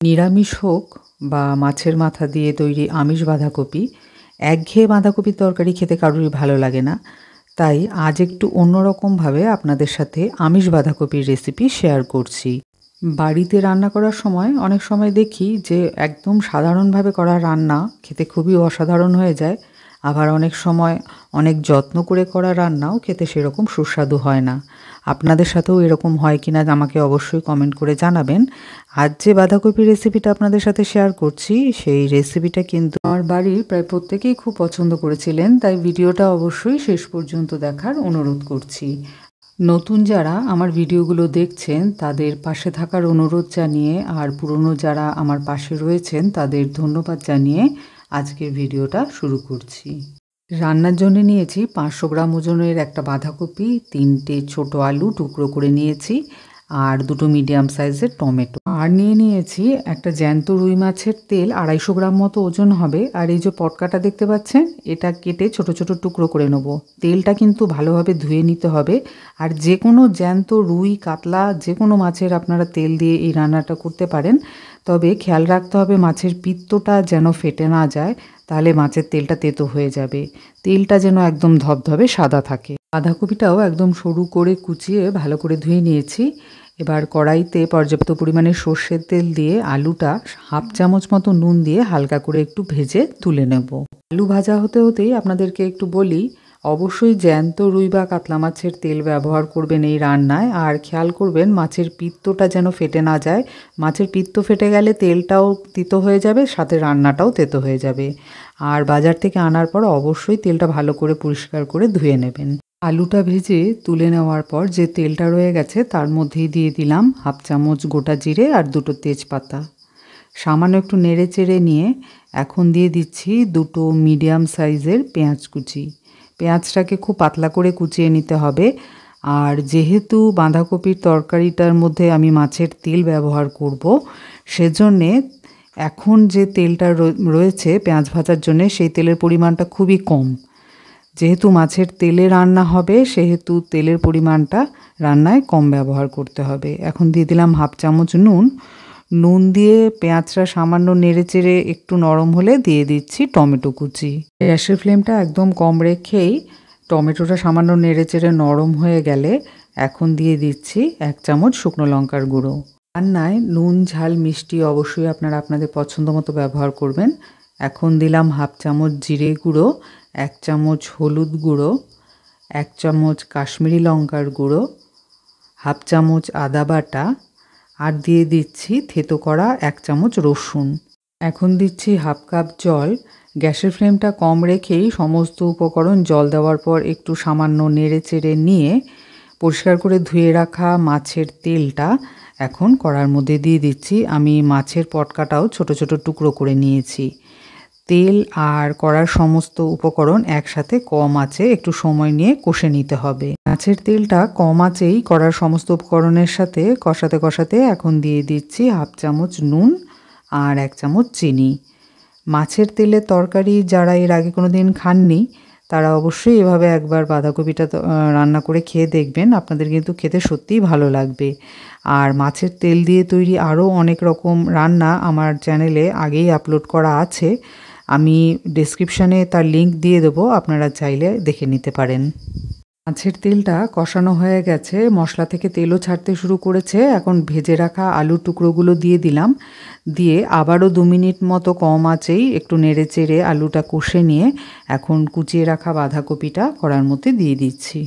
নিরামিষ হোক বা মাছের মাথা দিয়ে তৈরি আমিষ বাঁধাকপি, একঘেয়ে বাঁধাকপির তরকারি খেতে কারোরই ভালো লাগে না। তাই আজ একটু অন্যরকমভাবে আপনাদের সাথে আমিষ বাঁধাকপির রেসিপি শেয়ার করছি। বাড়িতে রান্না করার সময় অনেক সময় দেখি যে একদম সাধারণভাবে করা রান্না খেতে খুবই অসাধারণ হয়ে যায়। আবার অনেক সময় অনেক যত্ন করে করা রান্নাও খেতে সেরকম সুস্বাদু হয় না। আপনাদের সাথেও এরকম হয় কিনা আমাকে অবশ্যই কমেন্ট করে জানাবেন। আজ যে বাঁধাকপির রেসিপিটা আপনাদের সাথে শেয়ার করছি, সেই রেসিপিটা কিন্তু আমার বাড়ির প্রায় প্রত্যেকেই খুব পছন্দ করেছিলেন, তাই ভিডিওটা অবশ্যই শেষ পর্যন্ত দেখার অনুরোধ করছি। নতুন যারা আমার ভিডিওগুলো দেখছেন তাদের পাশে থাকার অনুরোধ জানিয়ে, আর পুরনো যারা আমার পাশে রয়েছেন তাদের ধন্যবাদ জানিয়ে আজকের ভিডিওটা শুরু করছি। রান্নার জন্য নিয়েছি 500 গ্রাম ওজনের একটা বাঁধাকপি, 3টে ছোট আলু টুকরো করে নিয়েছি, আর 2টো মিডিয়াম সাইজের টমেটো, আর নিয়েছি একটা জ্যান্ত রুই মাছের তেল 250 গ্রাম মতো ওজন হবে। আর এই যে পটকাটা দেখতে পাচ্ছেন, এটা কেটে ছোট ছোট টুকরো করে নেব। তেলটা কিন্তু ভালোভাবে ধুয়ে নিতে হবে। আর যে কোনো জ্যান্ত রুই, কাতলা, যে কোনো মাছের আপনারা তেল দিয়ে এই রান্নাটা করতে পারেন। তবে খেয়াল রাখতে হবে মাছের পিত্তটা যেন ফেটে না যায়, তাহলে মাছের তেলটা তেতো হয়ে যাবে। তেলটা যেন একদম ধবধবে সাদা থাকে। বাঁধাকপিটাও একদম সরু করে কুচিয়ে ভালো করে ধুয়ে নিয়েছি। এবার কড়াইতে পর্যাপ্ত পরিমাণে সর্ষের তেল দিয়ে আলুটা হাফ চামচ মতো নুন দিয়ে হালকা করে একটু ভেজে তুলে নেব। আলু ভাজা হতে হতেই আপনাদেরকে একটু বলি, অবশ্যই জ্যান্ত রুই বা কাতলা মাছের তেল ব্যবহার করবেন এই রান্নায়। আর খেয়াল করবেন মাছের পিত্তটা যেন ফেটে না যায়। মাছের পিত্ত ফেটে গেলে তেলটাও তিতো হয়ে যাবে, সাথে রান্নাটাও তেতো হয়ে যাবে। আর বাজার থেকে আনার পর অবশ্যই তেলটা ভালো করে পরিষ্কার করে ধুয়ে নেবেন। আলুটা ভেজে তুলে নেওয়ার পর যে তেলটা রয়ে গেছে তার মধ্যেই দিয়ে দিলাম হাফ চামচ গোটা জিরে আর 2টো তেজপাতা। সামান্য একটু নেড়ে চেড়ে নিয়ে এখন দিয়ে দিচ্ছি 2টো মিডিয়াম সাইজের পেঁয়াজ কুচি। পেঁয়াজটাকে খুব পাতলা করে কুচিয়ে নিতে হবে। আর যেহেতু বাঁধাকপির তরকারিটার মধ্যে আমি মাছের তেল ব্যবহার করব, সেজন্যে এখন যে তেলটা রয়েছে পেঁয়াজ ভাজার জন্যে, সেই তেলের পরিমাণটা খুবই কম। যেহেতু মাছের তেলে রান্না হবে, সেহেতু তেলের পরিমাণটা রান্নায় কম ব্যবহার করতে হবে। এখন দিয়ে দিলাম হাফ চামচ নুন। নুন দিয়ে পেঁয়াজটা সামান্য নেড়েচেড়ে একটু নরম হলে দিয়ে দিচ্ছি টমেটো কুচি। গ্যাসের ফ্লেমটা একদম কম রেখেই টমেটোটা সামান্য নেড়েচেড়ে নরম হয়ে গেলে এখন দিয়ে দিচ্ছি 1 চামচ শুকনো লঙ্কার গুঁড়ো। রান্নায় নুন, ঝাল, মিষ্টি অবশ্যই আপনারা আপনাদের পছন্দ মতো ব্যবহার করবেন। এখন দিলাম হাফ চামচ জিরে গুঁড়ো, 1 চামচ হলুদ গুঁড়ো, 1 চামচ কাশ্মীরি লঙ্কার গুঁড়ো, হাফ চামচ আদা বাটা, আর দিয়ে দিচ্ছি থেতো করা 1 চামচ রসুন। এখন দিচ্ছি হাফ কাপ জল। গ্যাসের ফ্লেমটা কম রেখেই সমস্ত উপকরণ জল দেওয়ার পর একটু সামান্য নেড়ে চেড়ে নিয়ে পরিষ্কার করে ধুয়ে রাখা মাছের তেলটা এখন কড়ার মধ্যে দিয়ে দিচ্ছি। আমি মাছের পটকাটাও ছোট ছোট টুকরো করে নিয়েছি। তেল আর কড়ার সমস্ত উপকরণ একসাথে কম আঁচে একটু সময় নিয়ে কষে নিতে হবে। মাছের তেলটা কম আঁচেই কড়ার সমস্ত উপকরণের সাথে কষাতে কষাতে এখন দিয়ে দিচ্ছি হাফ চামচ নুন আর 1 চামচ চিনি। মাছের তেলের তরকারি যারা এর আগে কোনো দিন খাননি, তারা অবশ্যই এভাবে একবার বাঁধাকপিটা রান্না করে খেয়ে দেখবেন। আপনাদের কিন্তু খেতে সত্যিই ভালো লাগবে। আর মাছের তেল দিয়ে তৈরি আরও অনেক রকম রান্না আমার চ্যানেলে আগেই আপলোড করা আছে। আমি ডেসক্রিপশানে তার লিঙ্ক দিয়ে দেবো, আপনারা চাইলে দেখে নিতে পারেন। মাছের তেলটা কষানো হয়ে গেছে, মশলা থেকে তেলও ছাড়তে শুরু করেছে। এখন ভেজে রাখা আলুর টুকরোগুলো দিয়ে দিলাম। দিয়ে আবারও 2 মিনিট মতো কম আঁচেই একটু নেড়ে চেড়ে আলুটা কষে নিয়ে এখন কুচিয়ে রাখা বাঁধাকপিটা কড়ার মধ্যে দিয়ে দিচ্ছি।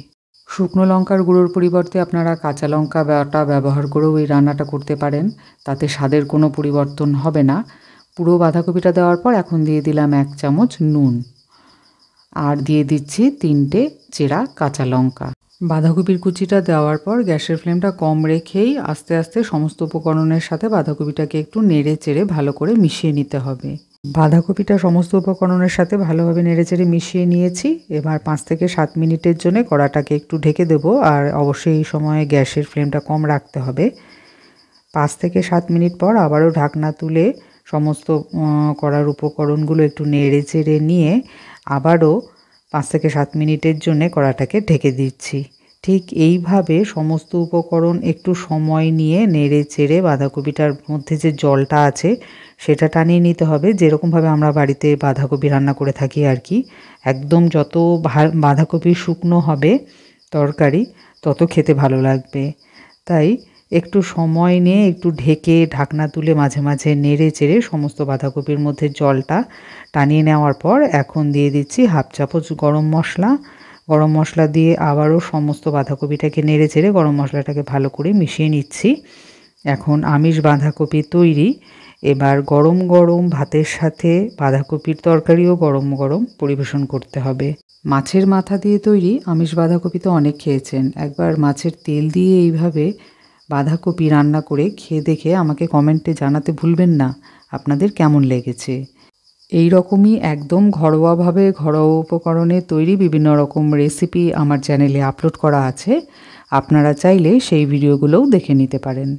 শুকনো লঙ্কার গুঁড়োর পরিবর্তে আপনারা কাঁচা লঙ্কা বাটা ব্যবহার করেও এই রান্নাটা করতে পারেন, তাতে স্বাদের কোনো পরিবর্তন হবে না। পুরো বাঁধাকপিটা দেওয়ার পর এখন দিয়ে দিলাম 1 চামচ নুন, আর দিয়ে দিচ্ছি 3টে চেরা কাঁচা লঙ্কা। বাঁধাকপির কুচিটা দেওয়ার পর গ্যাসের ফ্লেমটা কম রেখেই আস্তে আস্তে সমস্ত উপকরণের সাথে বাঁধাকপিটাকে একটু নেড়ে চেড়ে ভালো করে মিশিয়ে নিতে হবে। বাঁধাকপিটা সমস্ত উপকরণের সাথে ভালোভাবে নেড়ে চেড়ে মিশিয়ে নিয়েছি। এবার 5 থেকে 7 মিনিটের জন্য কড়াটাকে একটু ঢেকে দেবো। আর অবশ্যই এই সময় গ্যাসের ফ্লেমটা কম রাখতে হবে। 5 থেকে 7 মিনিট পর আবারও ঢাকনা তুলে সমস্ত কড়ার উপকরণগুলো একটু নেড়ে চেড়ে নিয়ে আবারও 5 থেকে 7 মিনিটের জন্য কড়াটাকে ঢেকে দিচ্ছি। ঠিক এইভাবে সমস্ত উপকরণ একটু সময় নিয়ে নেড়ে চেড়ে বাঁধাকপিটার মধ্যে যে জলটা আছে সেটা টানিয়ে নিতে হবে, যেরকমভাবে আমরা বাড়িতে বাঁধাকপি রান্না করে থাকি আর কি। একদম যত বাঁধাকপি শুকনো হবে তরকারি তত খেতে ভালো লাগবে। তাই একটু সময় নিয়ে একটু ঢেকে ঢাকনা তুলে মাঝে মাঝে নেড়ে চেড়ে সমস্ত বাঁধাকপির মধ্যে জলটা টানিয়ে নেওয়ার পর এখন দিয়ে দিচ্ছি হাফ চামচ গরম মশলা। গরম মশলা দিয়ে আবারও সমস্ত বাঁধাকপিটাকে নেড়ে চেড়ে গরম মশলাটাকে ভালো করে মিশিয়ে নিচ্ছি। এখন আমিষ বাঁধাকপি তৈরি। এবার গরম গরম ভাতের সাথে বাঁধাকপির তরকারিও গরম গরম পরিবেশন করতে হবে। মাছের মাথা দিয়ে তৈরি আমিষ বাঁধাকপি তো অনেক খেয়েছেন, একবার মাছের তেল দিয়ে এইভাবে বাঁধাকপি রান্না করে খেয়ে দেখে আমাকে কমেন্টে জানাতে ভুলবেন না আপনাদের কেমন লেগেছে। এই রকমই একদম ঘরোয়াভাবে ঘরোয়া উপকরণে তৈরি বিভিন্ন রকম রেসিপি আমার চ্যানেলে আপলোড করা আছে, আপনারা চাইলে সেই ভিডিওগুলোও দেখে নিতে পারেন।